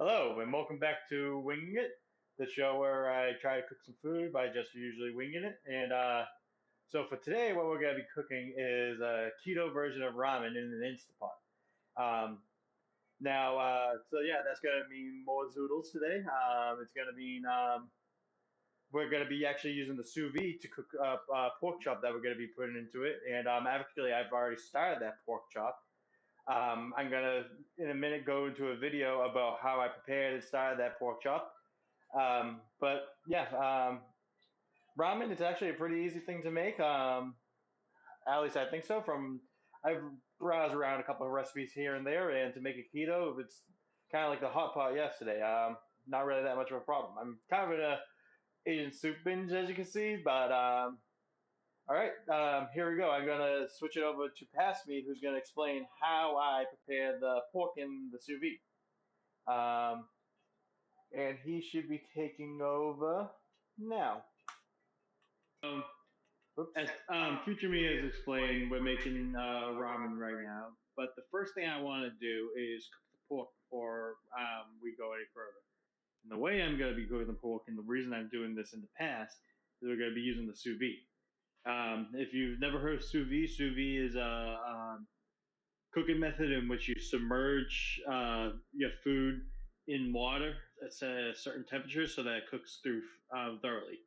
Hello, and welcome back to Winging It, the show where I try to cook some food by just usually winging it. And for today, what we're going to be cooking is a keto version of ramen in an InstantPot. Um, that's going to mean more Zoodles today. It's going to mean we're going to be actually using the sous vide to cook up pork chop that we're going to be putting into it. And actually, I've already started that pork chop. I'm gonna in a minute go into a video about how I prepared and started that pork chop. Ramen is actually a pretty easy thing to make. At least I think so. I've browsed around a couple of recipes here and there, and to make a keto, it's kind of like the hot pot yesterday. Not really that much of a problem. I'm kind of in a Asian soup binge, as you can see, but all right, here we go. I'm going to switch it over to past me, who's going to explain how I prepare the pork in the sous vide. Um, and he should be taking over now. Um, Oops. as Future Me has explained, we're making ramen right now. But the first thing I want to do is cook the pork before we go any further. And the way I'm going to be cooking the pork, and the reason I'm doing this in the past, is we're going to be using the sous vide. If you've never heard of sous vide is a cooking method in which you submerge your food in water at a certain temperature so that it cooks through thoroughly.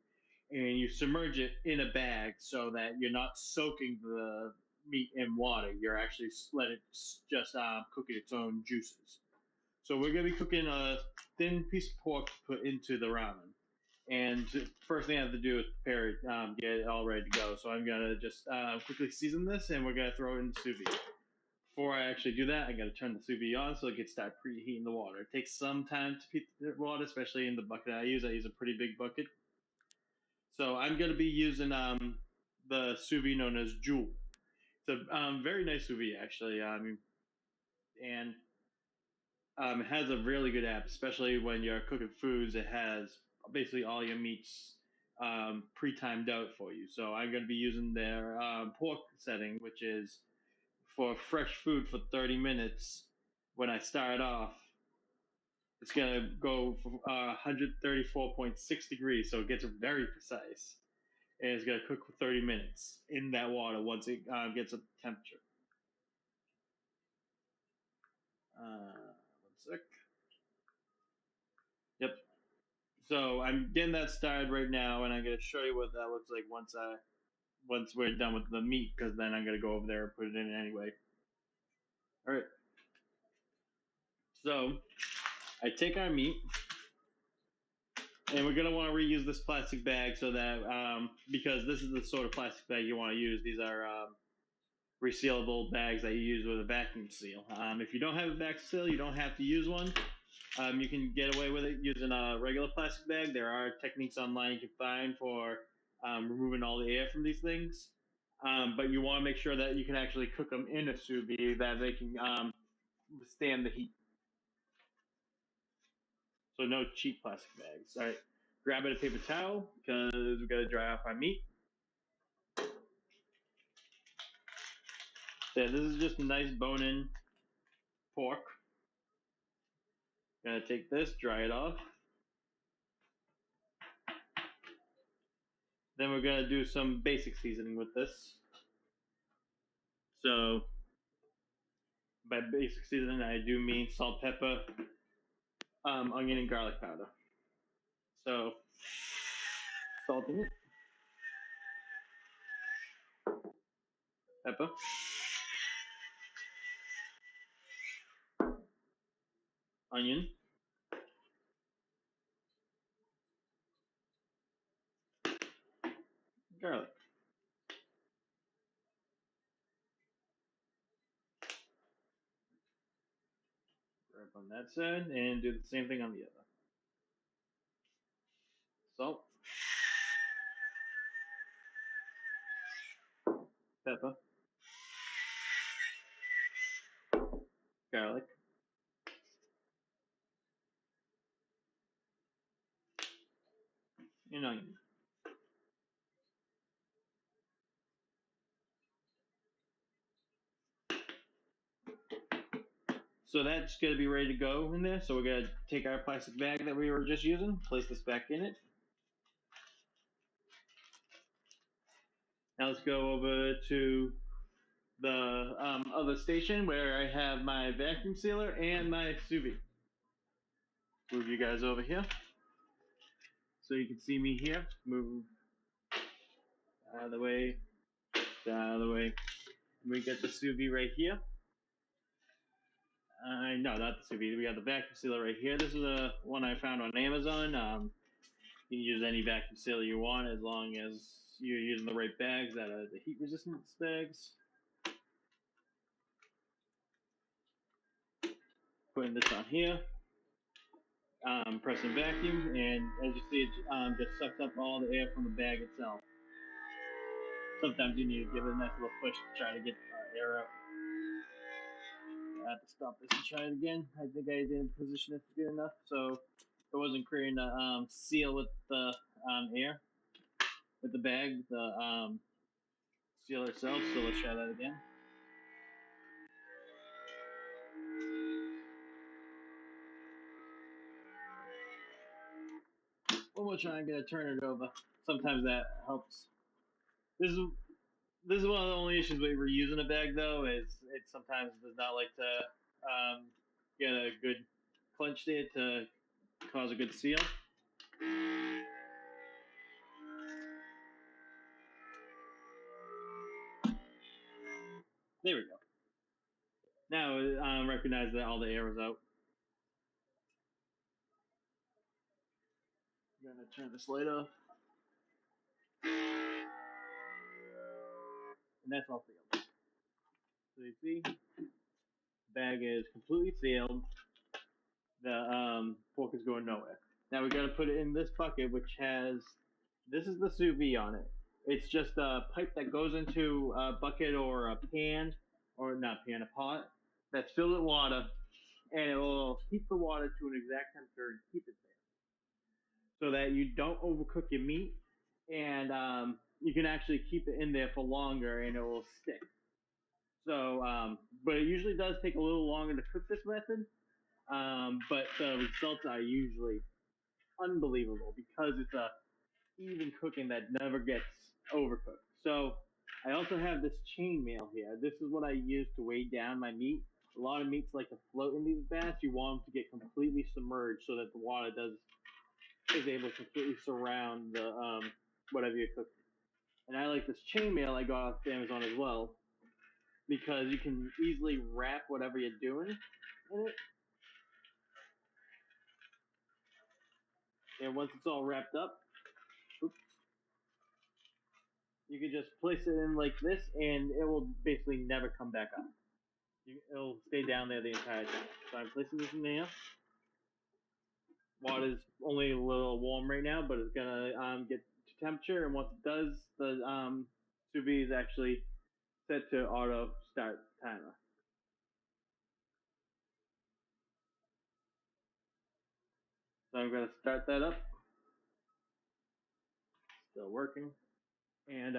And you submerge it in a bag so that you're not soaking the meat in water. You're actually let it just cook its own juices. So we're going to be cooking a thin piece of pork to put into the ramen. And first thing I have to do is prepare it, get it all ready to go. So I'm going to just quickly season this, and we're going to throw it in the sous vide. Before I actually do that, I got to turn the sous vide on so it can start preheating the water. It takes some time to heat the water, especially in the bucket I use. I use a pretty big bucket. So I'm going to be using the sous vide known as Joule. It's a very nice sous vide, actually. And It has a really good app, especially when you're cooking foods. It has basically all your meats pre-timed out for you. So I'm going to be using their pork setting, which is for fresh food for 30 minutes. When I start off, it's going to go for 134.6 degrees, so it gets very precise. And it's going to cook for 30 minutes in that water once it gets a temperature. One sec. Yep. So I'm getting that started right now, and I'm going to show you what that looks like once we're done with the meat, because then I'm going to go over there and put it in anyway. All right. So I take our meat, and we're going to want to reuse this plastic bag so that because this is the sort of plastic bag you want to use. These are resealable bags that you use with a vacuum seal. If you don't have a vacuum seal, you don't have to use one. You can get away with it using a regular plastic bag. There are techniques online you can find for removing all the air from these things. But you want to make sure that you can actually cook them in a sous vide, that they can withstand the heat. So no cheap plastic bags. All right, grab a paper towel because we got to dry off our meat. Yeah, this is just a nice bone-in pork. Gonna take this, dry it off. Then we're gonna do some basic seasoning with this. So by basic seasoning, I do mean salt, pepper, onion, and garlic powder. So salting it, pepper, onion, garlic. Grab on that side and do the same thing on the other. Salt, pepper, garlic, and onion. So that's going to be ready to go in there. So we're going to take our plastic bag that we were just using, place this back in it. Now let's go over to the other station where I have my vacuum sealer and my sous vide. Move you guys over here so you can see me here. Move out of the way, out of the way. We get the sous vide right here. No, not the sous vide. We got the vacuum sealer right here. This is a one I found on Amazon. You can use any vacuum sealer you want as long as you're using the right bags that are the heat resistance bags. Putting this on here. Pressing vacuum, and as you see, it just sucks up all the air from the bag itself. Sometimes you need to give it a nice little push to try to get air out. I have to stop this and try it again. I think I didn't position it good enough, so it wasn't creating a seal with the air with the bag, the seal itself. So let's try that again. One more try. I'm gonna turn it over. Sometimes that helps. This is one of the only issues with reusing a bag though, is it sometimes does not like to get a good clench there to cause a good seal. There we go. Now recognize that all the air is out. I'm gonna turn this light off. And that's all sealed. So you see, the bag is completely sealed. The pork is going nowhere. Now we gotta put it in this bucket, which has, this is the sous vide on it. It's just a pipe that goes into a bucket or a pan, or not pan, a pot, that's filled with water, and it will heat the water to an exact temperature and keep it there, so that you don't overcook your meat, and you can actually keep it in there for longer, and it will stick. So, but it usually does take a little longer to cook this method, but the results are usually unbelievable because it's a even cooking that never gets overcooked. So I also have this chainmail here. This is what I use to weigh down my meat. A lot of meats like to float in these baths. You want them to get completely submerged so that the water is able to completely surround the whatever you're cooking. And I like this chainmail I got off Amazon as well, because you can easily wrap whatever you're doing in it. And once it's all wrapped up, oops, you can just place it in like this, and it will basically never come back up. It'll stay down there the entire time. So I'm placing this in there. Water's only a little warm right now, but it's gonna get to temperature, and once it does, the sous vide is actually set to auto start timer. So I'm gonna start that up. Still working, and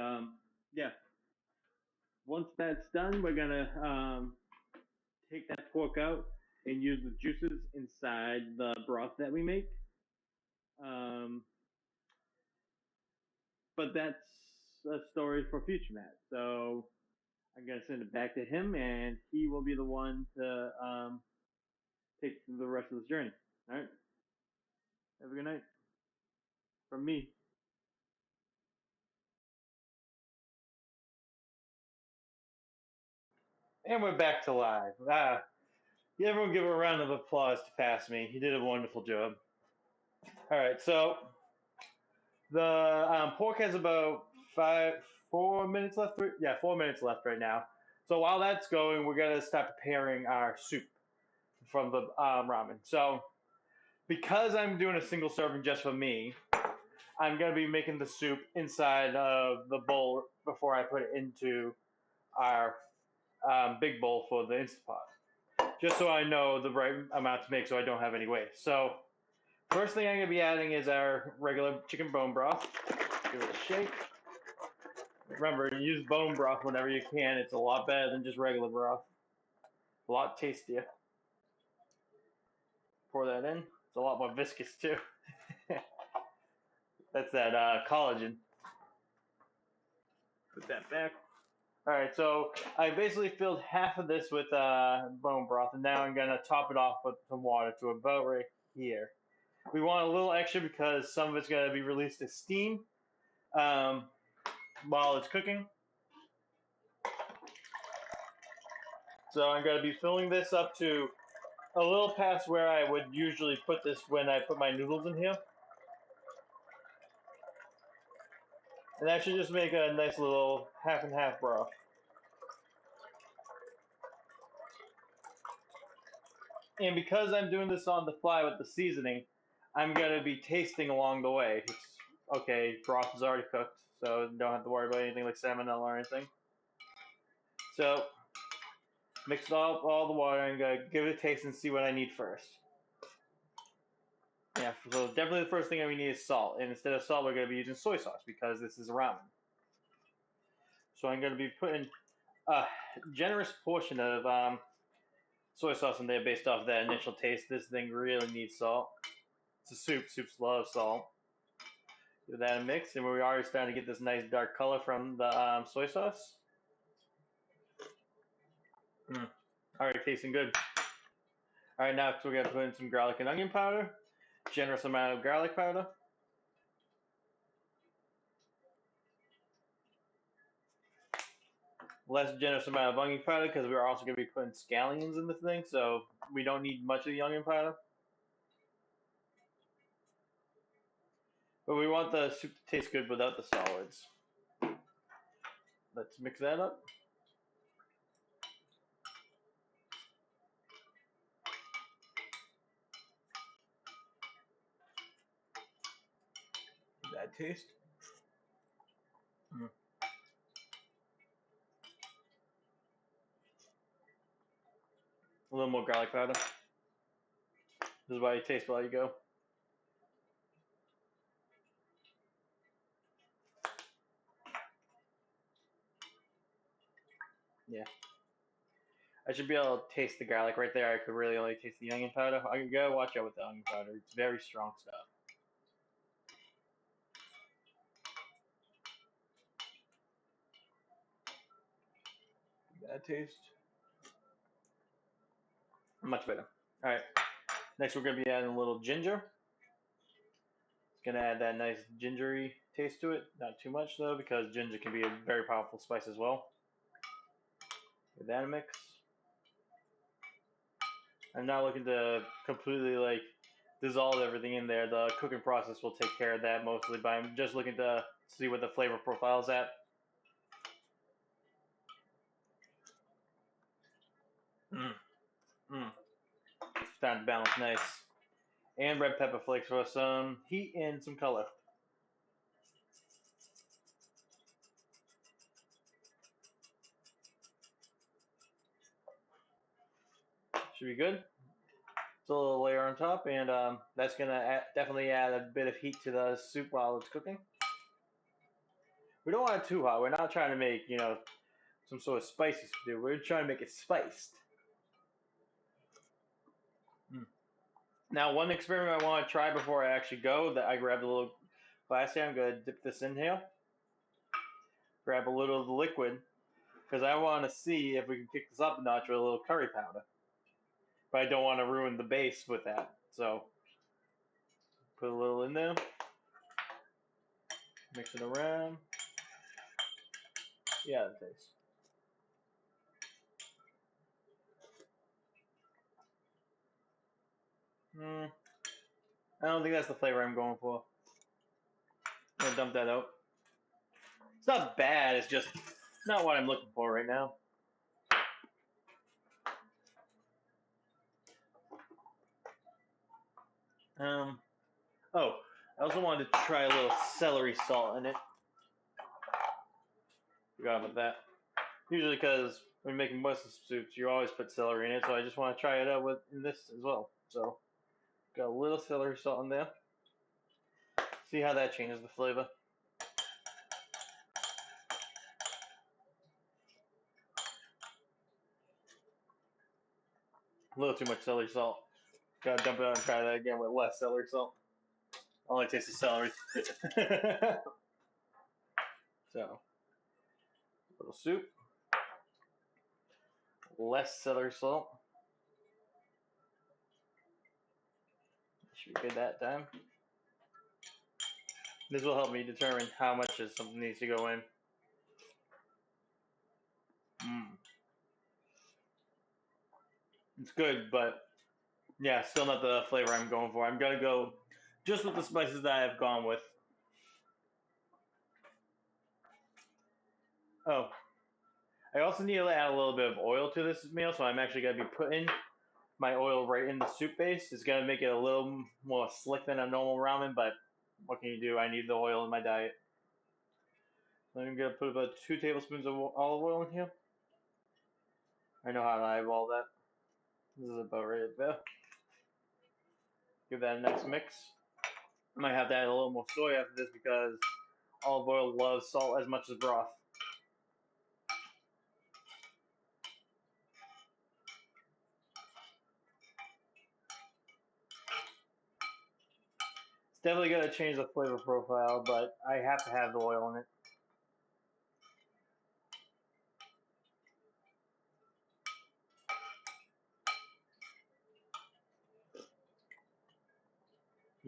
yeah. Once that's done, we're gonna take that pork out and use the juices inside the broth that we make. Um, but that's a story for future Matt. So I'm gonna send it back to him, and he will be the one to take the rest of this journey. All right. Have a good night from me. And we're back to live. Everyone give a round of applause to pass me. He did a wonderful job. All right, so the pork has about 4 minutes left. Yeah, 4 minutes left right now. So while that's going, we're gonna start preparing our soup from the ramen. So because I'm doing a single serving just for me, I'm gonna be making the soup inside of the bowl before I put it into our big bowl for the InstantPot, just so I know the right amount to make, so I don't have any waste. So first thing I'm gonna be adding is our regular chicken bone broth. Give it a shake. Remember, use bone broth whenever you can. It's a lot better than just regular broth. A lot tastier. pour that in. It's a lot more viscous too. That's that collagen. Put that back. All right, so I basically filled half of this with bone broth, and now I'm gonna top it off with some water to about right here. We want a little extra because some of it's gonna be released as steam um, while it's cooking. So I'm gonna be filling this up to a little past where I would usually put this when I put my noodles in here. And that should just make a nice little half and half broth. And because I'm doing this on the fly with the seasoning, I'm going to be tasting along the way. It's, okay, broth is already cooked, so don't have to worry about anything like salmonella or anything. So mix all the water and give it a taste and see what I need first. Yeah, so definitely the first thing we need is salt. And instead of salt, we're going to be using soy sauce because this is ramen. So I'm going to be putting a generous portion of soy sauce in there based off that initial taste. This thing really needs salt. It's a soup. Soups love salt. Give that a mix, and we're already starting to get this nice dark color from the soy sauce. Already tasting good. All right, now we're gonna put in some garlic and onion powder. Generous amount of garlic powder. Less generous amount of onion powder because we're also gonna be putting scallions in the thing, so we don't need much of the onion powder. But we want the soup to taste good without the solids. Let's mix that up. That taste. A little more garlic powder. This is why you taste while you go. Yeah. I should be able to taste the garlic right there. I could really only taste the onion powder. I gotta watch out with the onion powder. It's very strong stuff. Bad taste. Much better. All right. Next, we're gonna be adding a little ginger. It's gonna add that nice gingery taste to it. Not too much though, because ginger can be a very powerful spice as well. Give that a mix. I'm not looking to completely like dissolve everything in there. The cooking process will take care of that mostly, but I'm just looking to see what the flavor profile is at. Mm, mm. Starting to balance nice. And red pepper flakes for some heat and some color. Should be good. It's a little layer on top, and that's gonna definitely add a bit of heat to the soup while it's cooking. We don't want it too hot. We're not trying to make some sort of spicy stew. We're trying to make it spiced. Mm. Now, one experiment I want to try before I actually go, that I grabbed a little glass here. I'm gonna dip this in here. Grab a little of the liquid because I want to see if we can kick this up a notch with a little curry powder. But I don't want to ruin the base with that. So put a little in there, mix it around. Yeah, it tastes. I don't think that's the flavor I'm going for. I'm gonna dump that out. It's not bad. It's just not what I'm looking for right now. Um. Oh, I also wanted to try a little celery salt in it. Forgot about that. Usually, because when making mussel soups, you always put celery in it, so I just want to try it out with in this as well. So, got a little celery salt in there. See how that changes the flavor. A little too much celery salt. Gotta dump it out and try that again with less celery salt. I only taste the celery. So, a little soup, less celery salt. Should be good that time. This will help me determine how much of something needs to go in. It's good, but yeah, still not the flavor I'm going for. I'm gonna go just with the spices that I've gone with. Oh, I also need to add a little bit of oil to this meal, so I'm actually gonna be putting my oil right in the soup base. It's gonna make it a little more slick than a normal ramen, but what can you do? I need the oil in my diet. So I'm gonna put about 2 tablespoons of olive oil in here. I know how to eyeball that. This is about right there. Give that a nice mix. I might have to add a little more soy after this because olive oil loves salt as much as broth. It's definitely going to change the flavor profile, but I have to have the oil in it.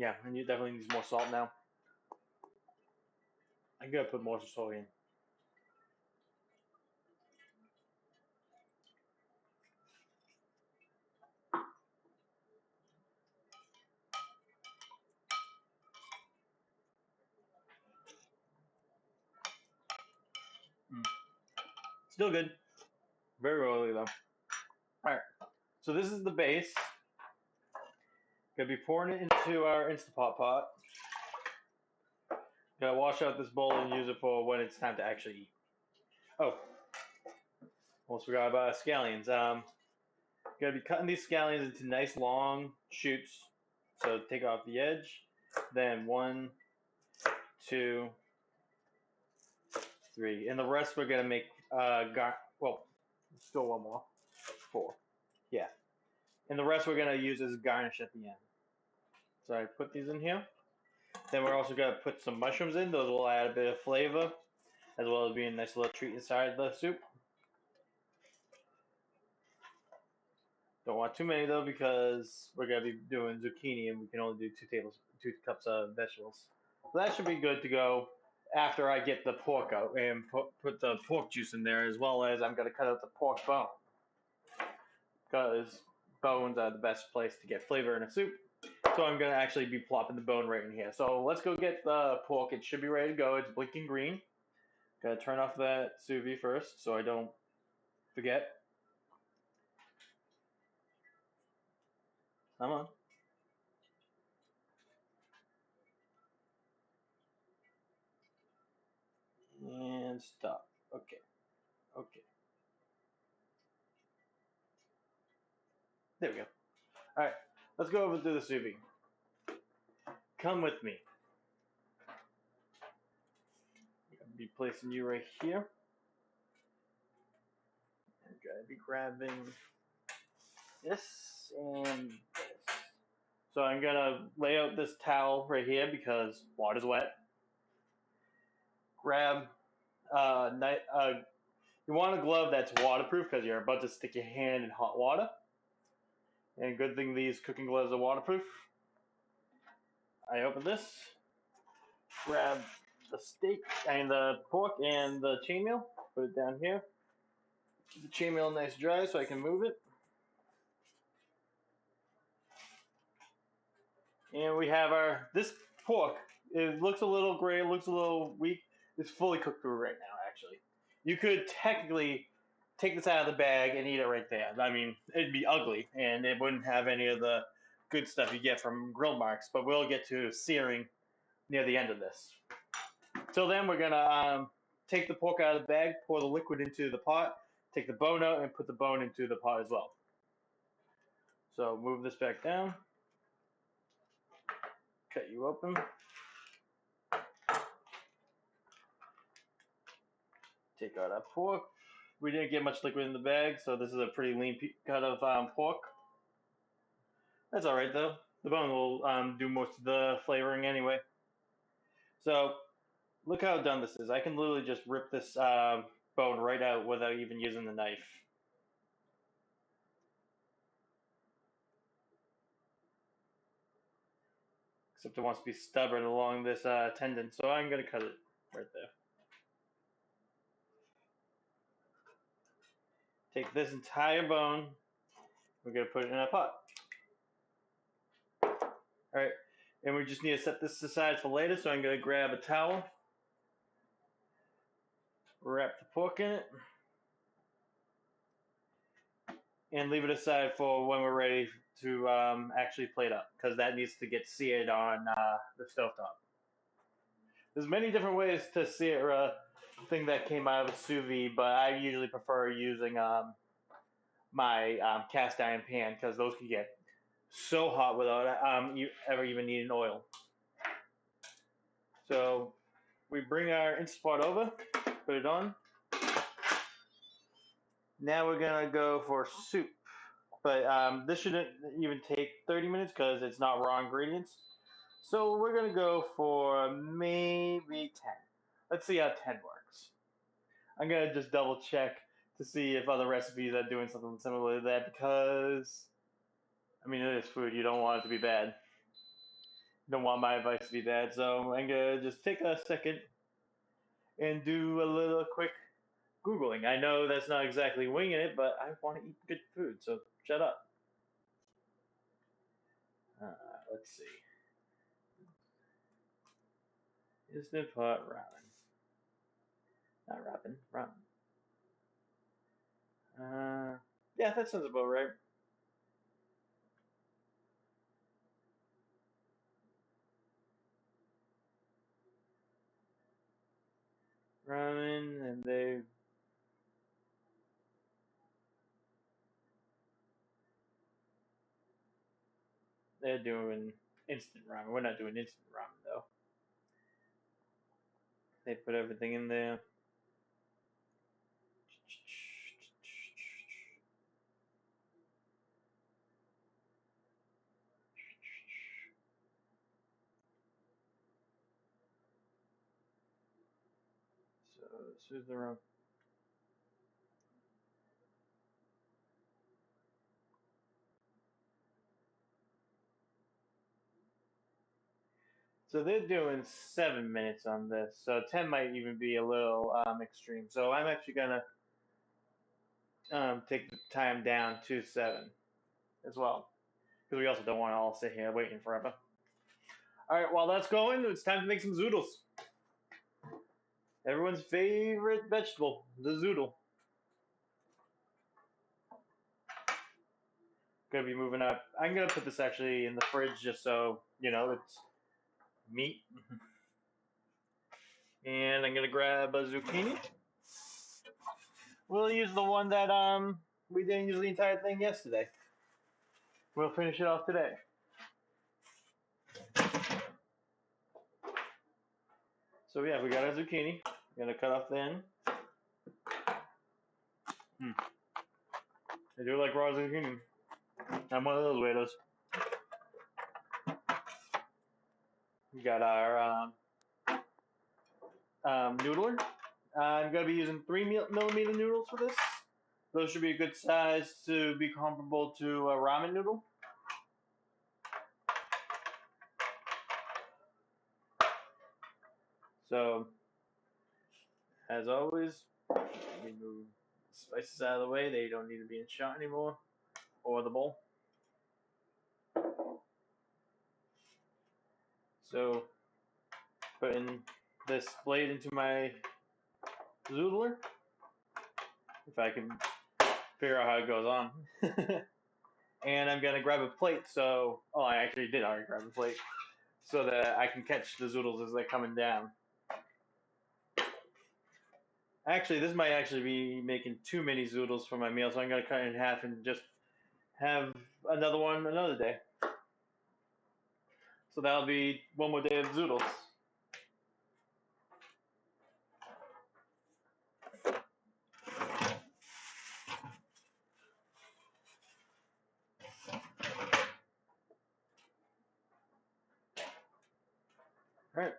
Yeah, and you definitely need more salt now. I'm going to put more soy in. Still good. Very oily though. Alright, so this is the base. Gonna be pouring it into our InstantPot pot. Gonna wash out this bowl and use it for when it's time to actually eat. Oh, almost forgot about scallions. Gonna be cutting these scallions into nice long shoots. So take off the edge. Then 1, 2, 3, and the rest we're gonna make well, still one more, 4. Yeah, and the rest we're gonna use as garnish at the end. So I put these in here. Then we're also gonna put some mushrooms in. Those will add a bit of flavor, as well as being a nice little treat inside the soup. Don't want too many though because we're gonna be doing zucchini and we can only do 2 cups of vegetables. So that should be good to go after I get the pork out and put the pork juice in there, as well as I'm gonna cut out the pork bone because bones are the best place to get flavor in a soup. So I'm gonna actually be plopping the bone right in here. So let's go get the pork. It should be ready to go. It's blinking green. Gotta turn off that sous vide first so I don't forget. Come on. And stop. Okay. Okay. There we go. All right. Let's go over to the sous vide. Come with me. I'm gonna be placing you right here. I'm gonna be grabbing this and this. So I'm gonna lay out this towel right here because water's wet. Grab you want a glove that's waterproof because you're about to stick your hand in hot water. And good thing these cooking gloves are waterproof. I open this, grab the steak and the pork and the chainmail, put it down here. Keep the chainmail nice dry so I can move it. And we have this pork. It looks a little gray, it looks a little weak. It's fully cooked through right now, actually. You could technically take this out of the bag and eat it right there. I mean, it'd be ugly, and it wouldn't have any of the good stuff you get from grill marks, but we'll get to searing near the end of this. Till then, we're going to take the pork out of the bag, pour the liquid into the pot, take the bone out, and put the bone into the pot as well. So move this back down. Cut you open. Take out our pork. We didn't get much liquid in the bag, so this is a pretty lean cut of pork. That's all right though. The bone will do most of the flavoring anyway. So look how done this is. I can literally just rip this bone right out without even using the knife. Except it wants to be stubborn along this tendon, so I'm going to cut it right there. Take this entire bone, we're going to put it in a pot. Alright, and we just need to set this aside for later, so I'm going to grab a towel, wrap the pork in it, and leave it aside for when we're ready to actually plate up, because that needs to get seared on the stovetop. There's many different ways to sear a thing that came out of a sous vide, but I usually prefer using my cast iron pan because those can get so hot without you ever even needing oil. So we bring our InstantPot over, put it on. Now we're gonna go for soup, but this shouldn't even take 30 minutes because it's not raw ingredients. So we're gonna go for maybe 10. Let's see how 10 works. I'm gonna just double check to see if other recipes are doing something similar to that because I mean it is food. You don't want it to be bad. You don't want my advice to be bad. So I'm gonna just take a second and do a little quick googling. I know that's not exactly winging it, but I want to eat good food. So shut up. Let's see. Instant pot ramen. Not ramen. Ramen. Yeah, that sounds about right. Ramen, and they're doing instant ramen. We're not doing instant ramen though. They put everything in there. So this is the ramen. So they're doing 7 minutes on this. So 10 might even be a little extreme. So I'm actually gonna take the time down to 7 as well, because we also don't want to all sit here waiting forever. All right, while that's going, it's time to make some zoodles. Everyone's favorite vegetable, the zoodle. Gonna be moving up. I'm gonna put this actually in the fridge just so you know it's meat. And I'm gonna grab a zucchini. We'll use the one that we didn't use the entire thing yesterday. We'll finish it off today. So yeah, we got our zucchini. We're gonna cut off the end. I do like raw zucchini. I'm one of those weirdos. We got our noodler. I'm going to be using 3mm noodles for this. Those should be a good size to be comparable to a ramen noodle. So, as always, we move the spices out of the way. They don't need to be in shot anymore, or the bowl. So, putting this blade into my zoodler, if I can figure out how it goes on. And I'm gonna grab a plate. So, oh, I actually did already grab a plate, so that I can catch the zoodles as they're coming down. Actually, this might actually be making too many zoodles for my meal, so I'm gonna cut it in half and just have another one another day. So that'll be one more day of zoodles. Alright.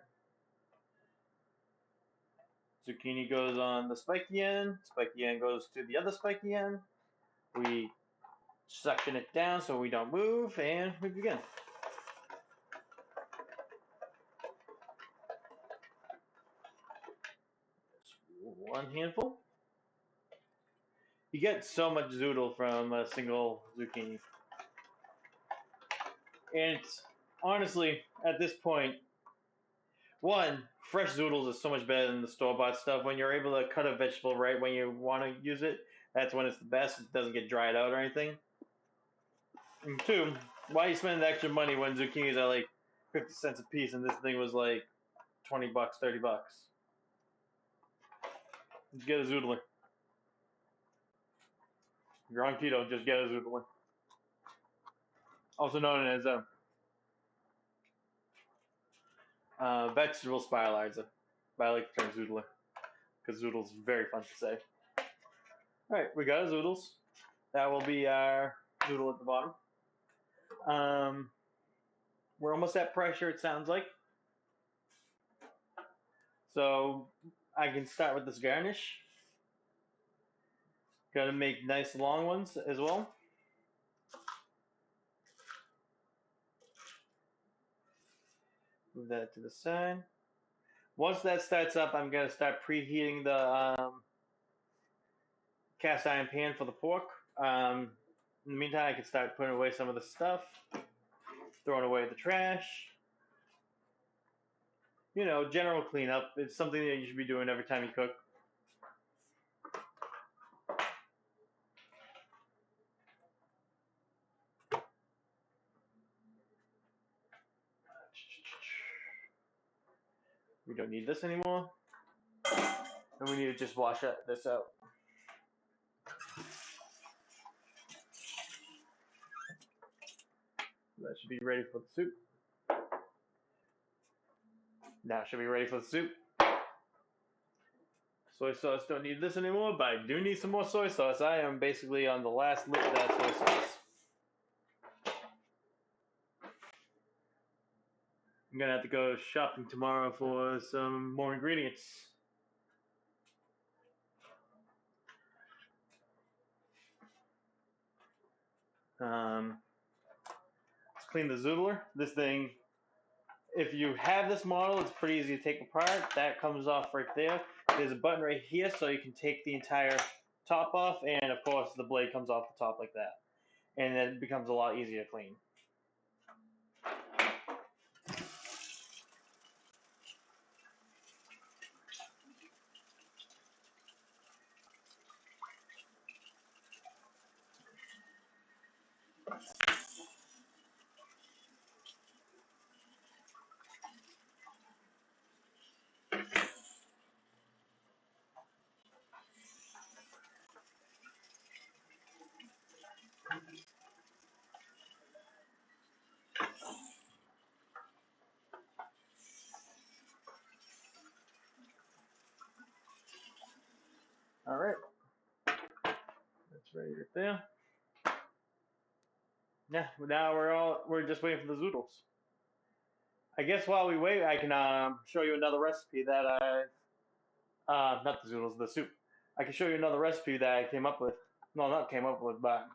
Zucchini goes on the spiky end. Spiky end goes to the other spiky end. We suction it down so we don't move, and we begin. Just one handful. You get so much zoodle from a single zucchini. And it's, honestly, at this point, one, fresh zoodles is so much better than the store-bought stuff. When you're able to cut a vegetable right when you want to use it, that's when it's the best. It doesn't get dried out or anything. And two, why are you spending the extra money when zucchinis are like 50 cents a piece and this thing was like 20 bucks, 30 bucks? Just get a zoodler. If you're on keto, just get a zoodler. Also known as a vegetable spiralizer. But I like the term zoodler because zoodles is very fun to say. Alright, we got our zoodles. That will be our zoodle at the bottom. We're almost at pressure, it sounds like. So I can start with this garnish. Gotta make nice long ones as well. Move that to the side. Once that starts up, I'm gonna start preheating the cast iron pan for the pork. In the meantime, I can start putting away some of the stuff, throwing away the trash. You know, general cleanup. It's something that you should be doing every time you cook. We don't need this anymore. And we need to just wash this out. That should be ready for the soup. Now should be ready for the soup. Soy sauce, don't need this anymore, but I do need some more soy sauce. I am basically on the last lick of that soy sauce. I'm gonna have to go shopping tomorrow for some more ingredients. Let's clean the zoodler. This thing, if you have this model, it's pretty easy to take apart. That comes off right there. There's a button right here so you can take the entire top off, and of course the blade comes off the top like that. And then it becomes a lot easier to clean. All right, that's ready right there. Yeah, now we're just waiting for the zoodles. I guess while we wait, I can show you another recipe that not the zoodles, the soup. I can show you another recipe that I came up with. No, not came up with, but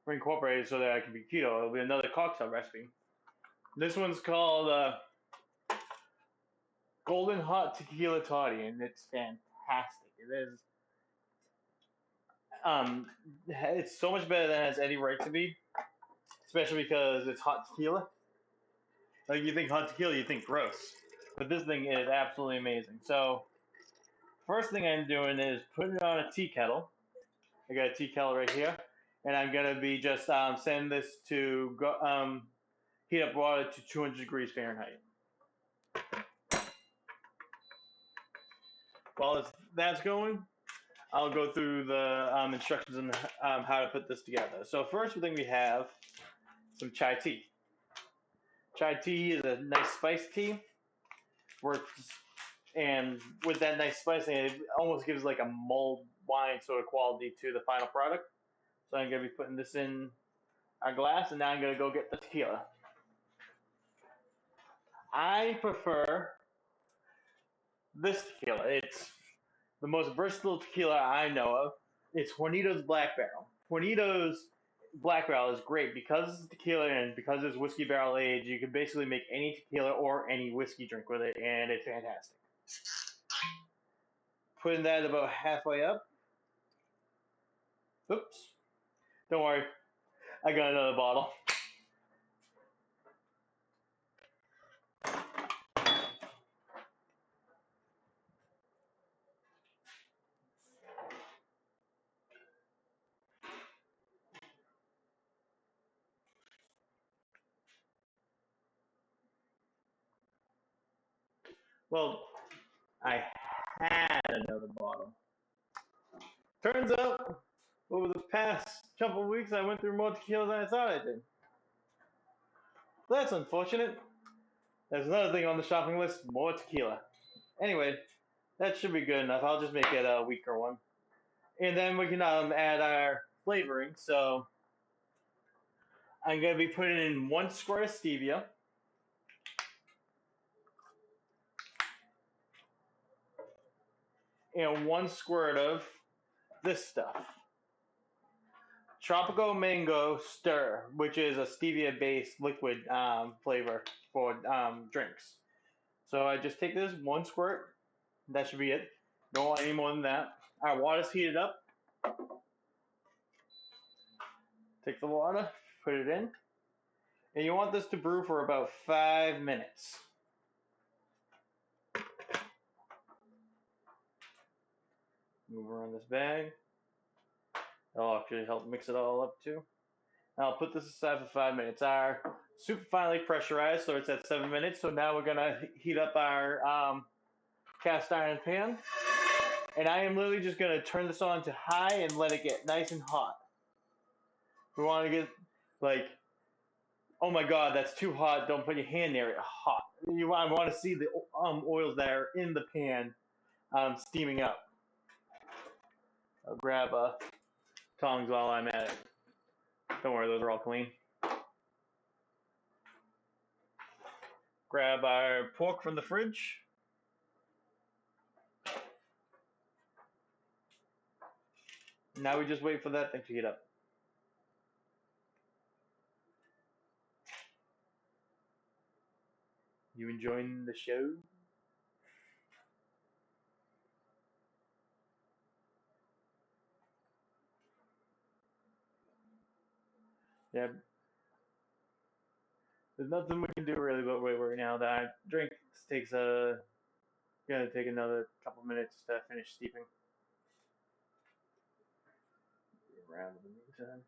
we incorporated so that I can be keto. It'll be another cocktail recipe. This one's called Golden Hot Tequila Toddy, and it's fantastic. It is. It's so much better than it has any right to be, especially because it's hot tequila. Like you think hot tequila, you think gross, but this thing is absolutely amazing. So first thing I'm doing is putting it on a tea kettle. I got a tea kettle right here, and I'm gonna be just sending this to heat up water to 200 degrees Fahrenheit. While that's going, I'll go through the instructions on how to put this together. So first thing we have some chai tea. Chai tea is a nice spiced tea. Works, and with that nice spicing, it almost gives like a mulled wine sort of quality to the final product. So I'm going to be putting this in our glass, and now I'm going to go get the tequila. I prefer this tequila. It's the most versatile tequila I know of. It's Juanito's Black Barrel. Juanito's Black Barrel is great because it's tequila and because it's whiskey barrel aged. You can basically make any tequila or any whiskey drink with it, and it's fantastic. Putting that about halfway up. Oops. Don't worry. I got another bottle. Well, I had another bottle. Turns out, over the past couple of weeks, I went through more tequila than I thought I did. That's unfortunate. There's another thing on the shopping list, more tequila. Anyway, that should be good enough. I'll just make it a weaker one. And then we can add our flavoring. So I'm going to be putting in 1 square of stevia and 1 squirt of this stuff. Tropical Mango Stir, which is a stevia-based liquid flavor for drinks. So I just take this 1 squirt. That should be it. Don't want any more than that. Our water's heated up. Take the water, put it in, and you want this to brew for about 5 minutes. Move around this bag. That'll actually help mix it all up too. I'll put this aside for 5 minutes. Our soup finally pressurized, so it's at 7 minutes. So now we're gonna heat up our cast iron pan, and I am literally just gonna turn this on to high and let it get nice and hot. We want to get like, oh my god, that's too hot. Don't put your hand near it. Hot. I want to see the oils that are in the pan steaming up. I'll grab tongs while I'm at it. Don't worry, those are all clean. Grab our pork from the fridge. Now we just wait for that thing to heat up. You enjoying the show? Yeah. There's nothing we can do really but wait right now. That drink takes gonna take another couple minutes to finish steeping. Around in the meantime.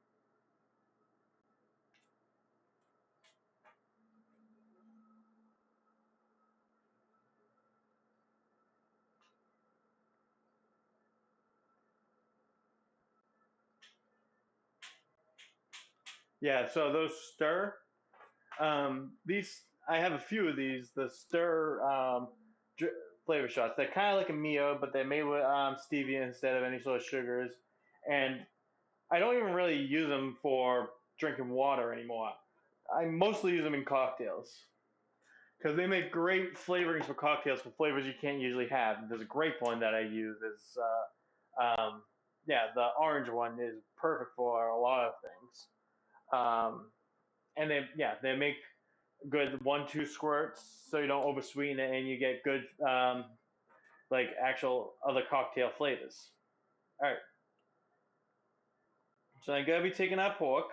Yeah, so those stir. These I have a few of these. The stir flavor shots. They're kind of like a Mio, but they're made with stevia instead of any sort of sugars. And I don't even really use them for drinking water anymore. I mostly use them in cocktails because they make great flavorings for cocktails for flavors you can't usually have. There's a great one that I use. Is yeah, the orange one is perfect for a lot of things. Um, and they make good 1-2 squirts so you don't oversweeten it and you get good like actual other cocktail flavors. All right, so I'm gonna be taking that pork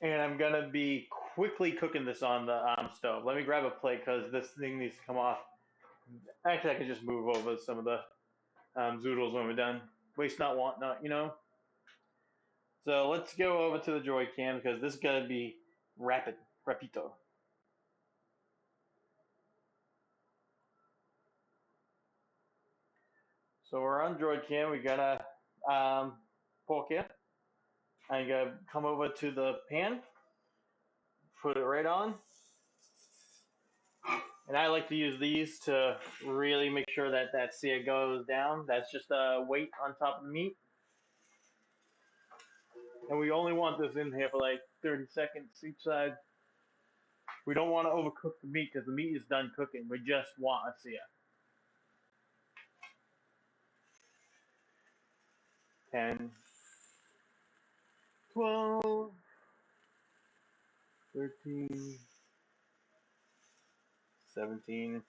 and I'm gonna be quickly cooking this on the stove. Let me grab a plate because this thing needs to come off. Actually, I can just move over some of the zoodles when we're done. Waste not, want not, you know. So let's go over to the Droid cam because this is gonna be rapito. So we're on Droid cam. We got a pork here. I'm gonna come over to the pan, put it right on, and I like to use these to really make sure that that sear goes down. That's just a weight on top of the meat, and we only want this in here for like 30 seconds each side. We don't want to overcook the meat because the meat is done cooking. We just want a sear. 10, 12, 13, 17,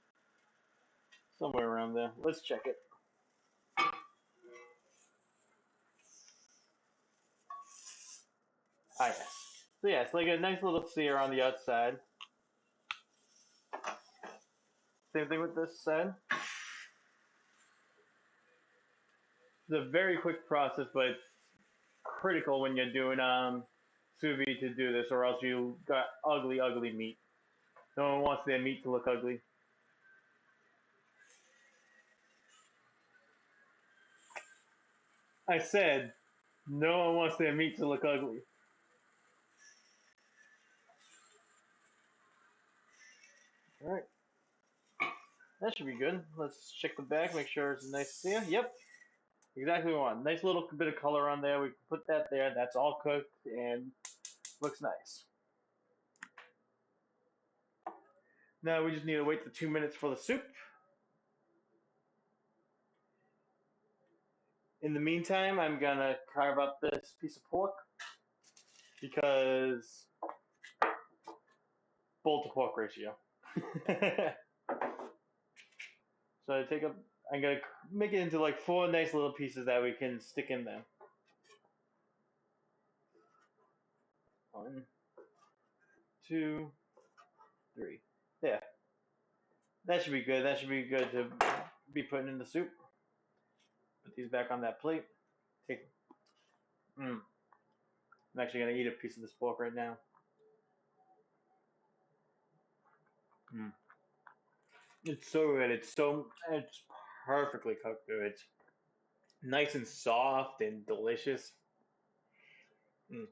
somewhere around there. Let's check it. Ah, yes. So yeah, it's like a nice little sear on the outside. Same thing with this side. It's a very quick process, but it's critical when you're doing sous vide to do this, or else you got ugly, ugly meat. No one wants their meat to look ugly. I said, no one wants their meat to look ugly. All right, that should be good. Let's check the back, make sure it's nice sear. Yep, exactly what we want. Nice little bit of color on there. We can put that there. That's all cooked and looks nice. Now we just need to wait the 2 minutes for the soup. In the meantime, I'm gonna carve up this piece of pork because bull to pork ratio. So I'm gonna make it into like 4 nice little pieces that we can stick in there. 1, 2, 3. Yeah, that should be good. That should be good to be putting in the soup. Put these back on that plate. Take. I'm actually gonna eat a piece of this pork right now. It's so good. It's perfectly cooked. Dude. It's nice and soft and delicious. All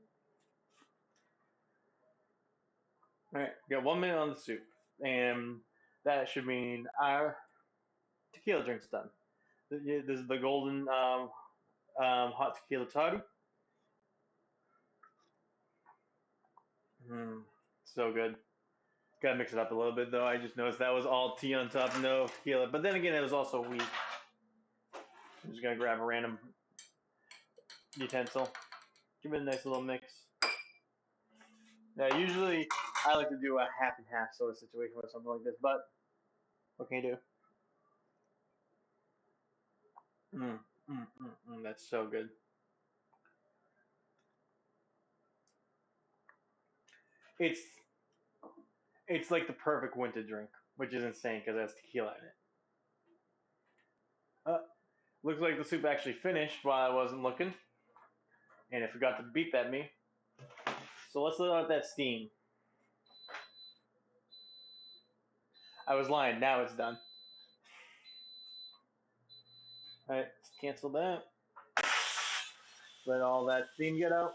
right, got 1 minute on the soup, and that should mean our tequila drink's done. This is the golden hot tequila toddy. So good. Gotta mix it up a little bit though. I just noticed that was all tea on top, no tequila. But then again, it was also weak. I'm just gonna grab a random utensil. Give it a nice little mix. Now, usually I like to do a half and half sort of situation with something like this, but what can you do? That's so good. It's it's like the perfect winter drink, which is insane because it has tequila in it. Uh, Looks like the soup actually finished while I wasn't looking, and it forgot to beep at me. So let's let out that steam. I was lying. Now it's done. All right, let's cancel that. Let all that steam get out.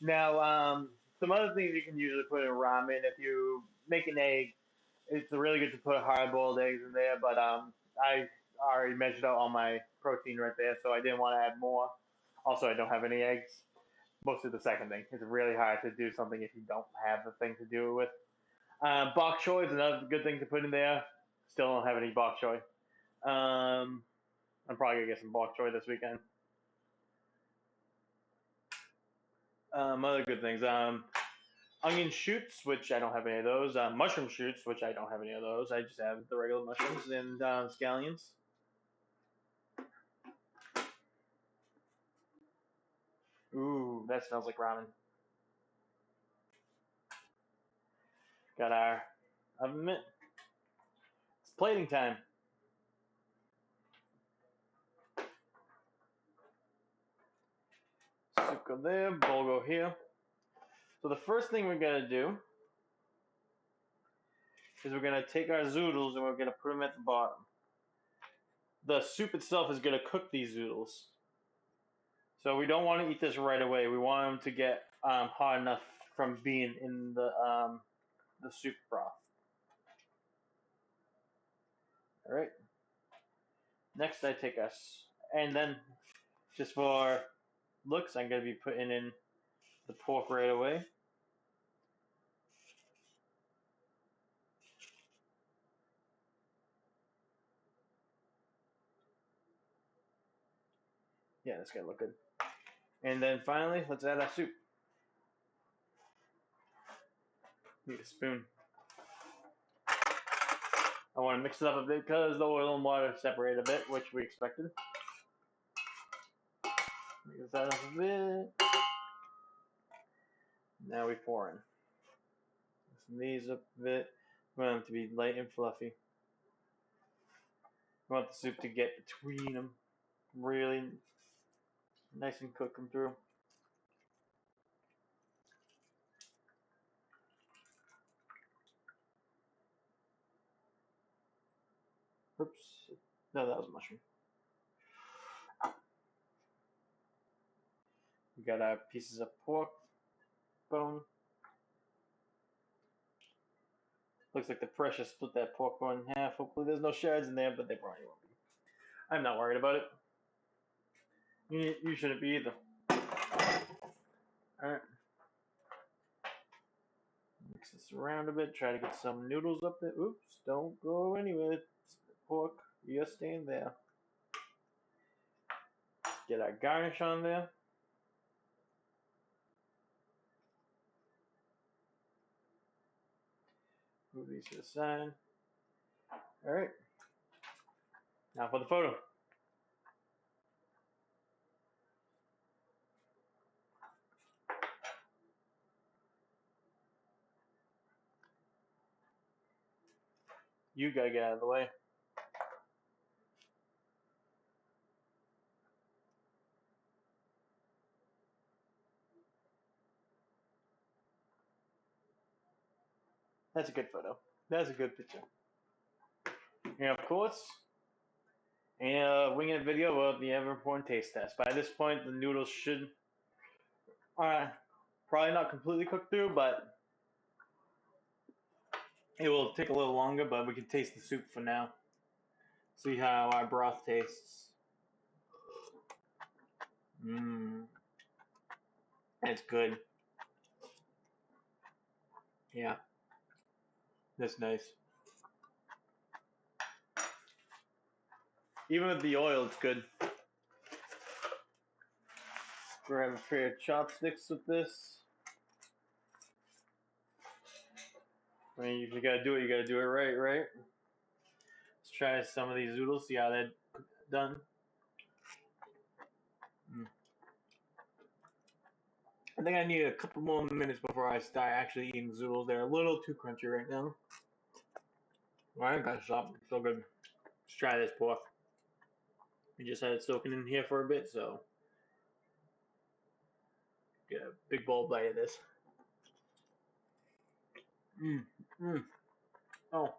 Now, some other things you can usually put in ramen. If you make an egg, it's really good to put hard-boiled eggs in there. But I already measured out all my protein right there, so I didn't want to add more. Also, I don't have any eggs. Mostly the second thing. It's really hard to do something if you don't have the thing to do it with. Bok choy is another good thing to put in there. Still don't have any bok choy. I'm probably gonna get some bok choy this weekend. Other good things. Onion shoots, which I don't have any of those. Mushroom shoots, which I don't have any of those. I just have the regular mushrooms and scallions. Ooh, that smells like ramen. Got our oven mitt. It's plating time. Soup go there, bowl go here. So the first thing we're gonna do is we're gonna take our zoodles and we're gonna put them at the bottom. The soup itself is gonna cook these zoodles. So we don't want to eat this right away. We want them to get hot enough from being in the soup broth. All right. Next, I take us, and then just for looks, I'm gonna be putting in the pork right away. Yeah, that's gonna look good. And then finally, let's add our soup. Need a spoon. I want to mix it up a bit because the oil and water separate a bit, which we expected. Mix that up a bit. Now we pour in. Loosen these up a bit. We want them to be light and fluffy. We want the soup to get between them. Really nice and cook them through. Oops. No, that was a mushroom. We got our pieces of pork bone. Looks like the pressure split that pork bone in half. Hopefully there's no shards in there, but they probably won't be. I'm not worried about it. You shouldn't be either. Alright. Mix this around a bit. Try to get some noodles up there. Oops, don't go anywhere. Pork, you're staying there. Get our garnish on there. Move these to the side. Alright. Now for the photo. You gotta get out of the way. That's a good photo. That's a good picture. And of course, winging a video of the ever important taste test. By this point, the noodles should probably not completely cook through, but it will take a little longer. But we can taste the soup for now. See how our broth tastes. Mmm, it's good. Yeah, that's nice. Even with the oil, it's good. Grab a pair of chopsticks with this. I mean, if you gotta do it, you gotta do it right, right? Let's try some of these zoodles, see how they're done. I think I need a couple more minutes before I start actually eating zoodles. They're a little too crunchy right now. Alright, gotta stop. It's so good. Let's try this pork. We just had it soaking in here for a bit, so get a big bowl bite of this. Mmm, mmm. Oh.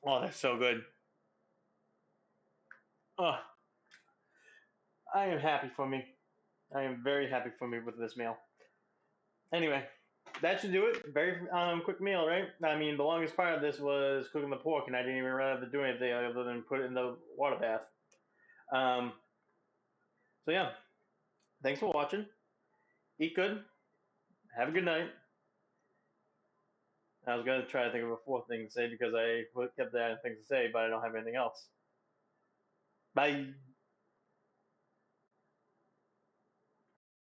Oh, that's so good. Oh, I am happy for me. I am very happy for me with this meal. Anyway, that should do it. Very quick meal, right? I mean, the longest part of this was cooking the pork, and I didn't even really have to do anything other than put it in the water bath. Um, so yeah, thanks for watching. Eat good. Have a good night. I was gonna try to think of a fourth thing to say because I kept adding things to say, but I don't have anything else. Bye.